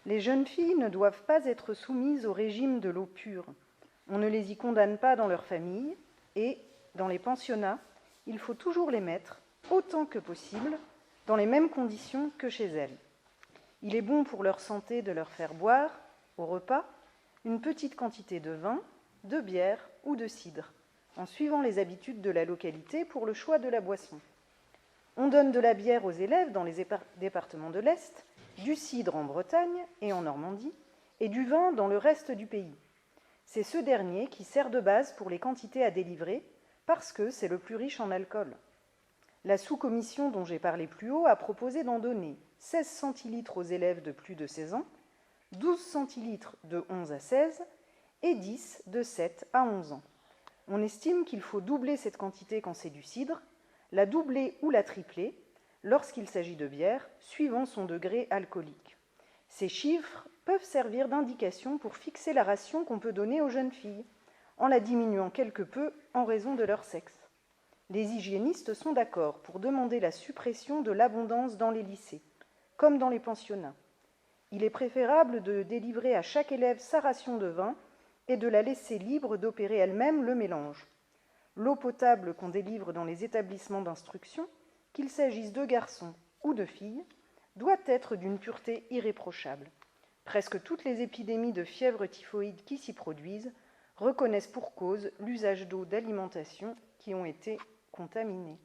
Les jeunes filles ne doivent pas être soumises au régime de l'eau pure. On ne les y condamne pas dans leur famille et, dans les pensionnats, il faut toujours les mettre, autant que possible, dans les mêmes conditions que chez elles. Il est bon pour leur santé de leur faire boire, au repas, une petite quantité de vin, de bière ou de cidre, en suivant les habitudes de la localité pour le choix de la boisson. On donne de la bière aux élèves dans les départements de l'Est, du cidre en Bretagne et en Normandie, et du vin dans le reste du pays. C'est ce dernier qui sert de base pour les quantités à délivrer, parce que c'est le plus riche en alcool. La sous-commission dont j'ai parlé plus haut a proposé d'en donner 16 centilitres aux élèves de plus de 16 ans, 12 centilitres de 11 à 16 et 10 de 7 à 11 ans. On estime qu'il faut doubler cette quantité quand c'est du cidre, la doubler ou la tripler lorsqu'il s'agit de bière, suivant son degré alcoolique. Ces chiffres peuvent servir d'indication pour fixer la ration qu'on peut donner aux jeunes filles, en la diminuant quelque peu en raison de leur sexe. Les hygiénistes sont d'accord pour demander la suppression de l'abondance dans les lycées, comme dans les pensionnats. Il est préférable de délivrer à chaque élève sa ration de vin et de la laisser libre d'opérer elle-même le mélange. L'eau potable qu'on délivre dans les établissements d'instruction, qu'il s'agisse de garçons ou de filles, doit être d'une pureté irréprochable. Presque toutes les épidémies de fièvre typhoïde qui s'y produisent reconnaissent pour cause l'usage d'eau d'alimentation qui ont été contaminées.